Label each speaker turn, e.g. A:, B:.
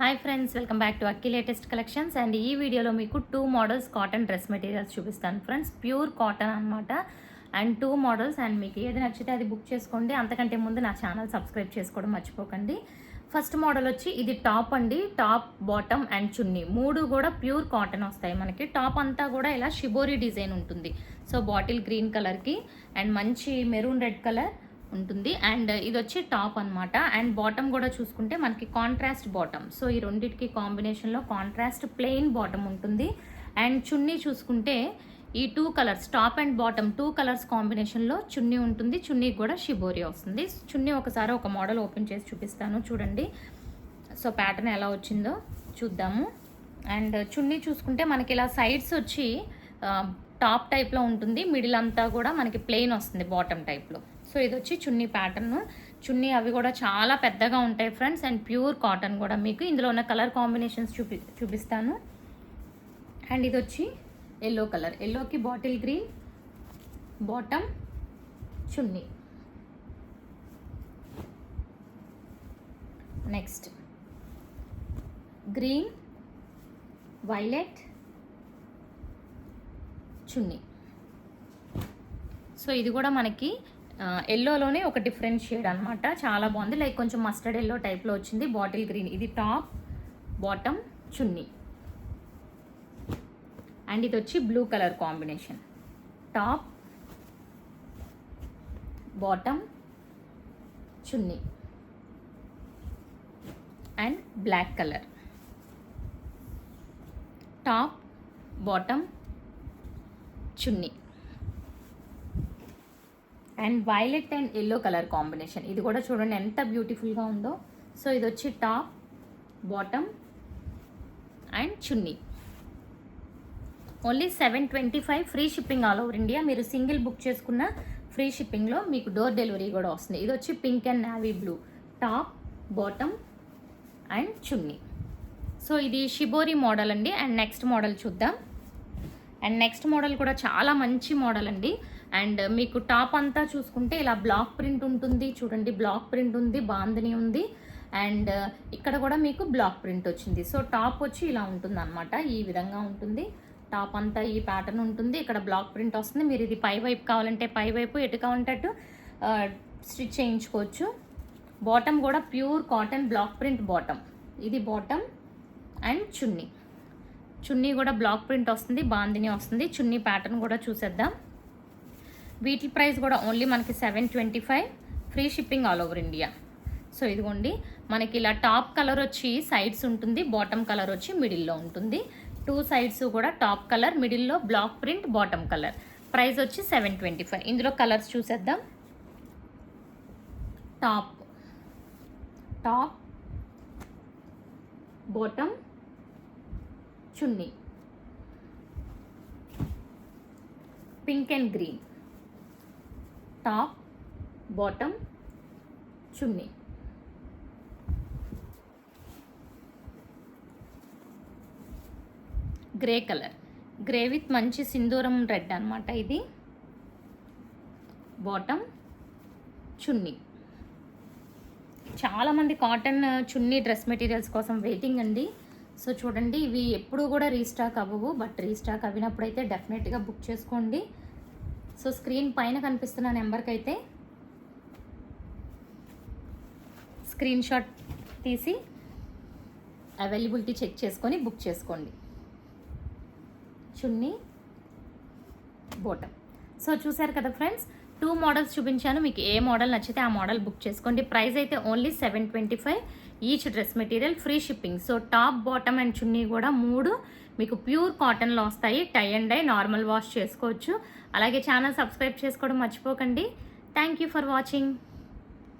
A: Hi friends, welcome back to Akki latest collections. And ఈ వీడియోలో మీకు 2 మోడల్స్ కాటన్ డ్రెస్ మెటీరియల్స్ చూపిస్తాను friends. Pure cotton అనమాట. And 2 models. And మీకు ఏది నచ్చితే అది బుక్ చేసుకోండి. అంతకంటే ముందు నా ఛానల్ సబ్స్క్రైబ్ చేసుకోవడం మర్చిపోకండి. ఫస్ట్ మోడల్ వచ్చి ఇది టాప్ అండి. టాప్, బాటమ్ అండ్ చున్నీ 3 కూడా ప్యూర్ కాటన్ వస్తాయి మనకి. టాప్ అంతా కూడా ఇలా షిబోరి డిజైన్ ఉంటుంది. సో బాటిల్ గ్రీన్ కలర్కి అండ్ మంచి మెరూన్ రెడ్ కలర్ ఉంటుంది. అండ్ ఇది వచ్చి టాప్ అనమాట. అండ్ బాటమ్ కూడా చూసుకుంటే మనకి కాంట్రాస్ట్ బాటమ్. సో ఈ రెండింటికి కాంబినేషన్లో కాంట్రాస్ట్ ప్లెయిన్ బాటమ్ ఉంటుంది. అండ్ చున్నీ చూసుకుంటే ఈ 2 colours, top and bottom 2 colours కాంబినేషన్లో చున్నీ ఉంటుంది. చున్నీకి కూడా షిబోరి వస్తుంది. చున్నీ ఒకసారి ఒక మోడల్ ఓపెన్ చేసి చూపిస్తాను చూడండి. సో ప్యాటర్న్ ఎలా వచ్చిందో చూద్దాము. అండ్ చున్నీ చూసుకుంటే మనకి ఇలా సైడ్స్ వచ్చి టాప్ టైప్లో ఉంటుంది. మిడిల్ అంతా కూడా మనకి ప్లెయిన్ వస్తుంది బాటమ్ టైప్లో. సో ఇది వచ్చి చున్నీ ప్యాటర్న్. చున్నీ అవి కూడా చాలా పెద్దగా ఉంటాయి ఫ్రెండ్స్. అండ్ ప్యూర్ కాటన్ కూడా. మీకు ఇందులో ఉన్న కలర్ కాంబినేషన్స్ చూపిస్తాను. అండ్ ఇది వచ్చి ఎల్లో కలర్. ఎల్లోకి బాటిల్ గ్రీన్ బాటమ్, చున్నీ. నెక్స్ట్ గ్రీన్, వైలెట్, చున్నీ. సో ఇది కూడా మనకి ఎల్లోలోనే ఒక డిఫరెంట్ షేడ్ అనమాట. చాలా బాగుంది. లైక్ కొంచెం మస్టర్డ్ ఎల్లో టైప్లో వచ్చింది. Bottle green. ఇది టాప్, బాటమ్, చున్నీ. అండ్ ఇది వచ్చి blue colour combination. Top, bottom, chunni. And black colour. Top, bottom, chunni. And violet and yellow colour combination. ఇది కూడా చూడండి ఎంత బ్యూటిఫుల్గా ఉందో. సో ఇది వచ్చి top, bottom and chunni. Only 725 free shipping all over India. మీరు సింగిల్ బుక్ చేసుకున్న ఫ్రీ షిప్పింగ్లో మీకు డోర్ డెలివరీ కూడా వస్తుంది. ఇది వచ్చి pink and navy blue. Top, bottom and chunni. So ఇది షిబోరి మోడల్ అండి. అండ్ నెక్స్ట్ మోడల్ చూద్దాం. అండ్ నెక్స్ట్ మోడల్ కూడా చాలా మంచి మోడల్ అండి. అండ్ మీకు టాప్ అంతా చూసుకుంటే ఇలా బ్లాక్ ప్రింట్ ఉంటుంది చూడండి. బ్లాక్ ప్రింట్ ఉంది, బాందని ఉంది. అండ్ ఇక్కడ కూడా మీకు బ్లాక్ ప్రింట్ వచ్చింది. సో టాప్ వచ్చి ఇలా ఉంటుంది అనమాట. ఈ విధంగా ఉంటుంది. టాప్ అంతా ఈ ప్యాటర్న్ ఉంటుంది. ఇక్కడ బ్లాక్ ప్రింట్ వస్తుంది. మీరు ఇది పై వైపు కావాలంటే పై వైపు, ఎటు కావాలంటే అటు స్టిచ్ చేయించుకోవచ్చు. బాటమ్ కూడా pure cotton block print bottom. ఇది బాటమ్ అండ్ చున్నీ. చున్నీ కూడా బ్లాక్ ప్రింట్ వస్తుంది, బాందిని వస్తుంది. చున్నీ ప్యాటర్న్ కూడా చూసేద్దాం. వీటి ప్రైస్ కూడా ఓన్లీ మనకి 725 free shipping all over India. So ఇదిగోండి మనకి ఇలా టాప్ కలర్ వచ్చి సైడ్స్ ఉంటుంది, బాటమ్ కలర్ వచ్చి మిడిల్లో ఉంటుంది. 2 సైడ్స్ కూడా టాప్ కలర్, మిడిల్లో block print, bottom colour. Price వచ్చి 725. ఇందులో కలర్స్ చూసేద్దాం. Top, bottom, chunni. Pink and green. Top, bottom, chunni. Grey colour. Grey with మంచి సింధూరం రెడ్ అనమాట. ఇది బాటమ్, చున్నీ. చాలామంది కాటన్ చున్నీ డ్రెస్ మెటీరియల్స్ కోసం వెయిటింగ్ అండి. సో చూడండి, ఇవి ఎప్పుడు కూడా రీస్టాక్ అవ్వవు. బట్ రీస్టాక్ అవినప్పుడైతే డెఫినెట్గా బుక్ చేసుకోండి. సో స్క్రీన్ పైన కనిపిస్తున్న నెంబర్కి అయితే స్క్రీన్ షాట్ తీసి అవైలబిలిటీ చెక్ చేసుకొని బుక్ చేసుకోండి. చున్నీ, బాటమ్. సో చూసారు కదా ఫ్రెండ్స్, 2 మోడల్స్ చూపించాను. మీకు ఏ మోడల్ నచ్చితే ఆ మోడల్ బుక్ చేసుకోండి. ప్రైస్ అయితే only 725 each dress material, free shipping. So top, bottom and chunni కూడా 3 మీకు ప్యూర్ కాటన్లో వస్తాయి. Tie and dye, normal wash చేసుకోవచ్చు. అలాగే ఛానల్ సబ్స్క్రైబ్ చేసుకోవడం మర్చిపోకండి. Thank you for watching.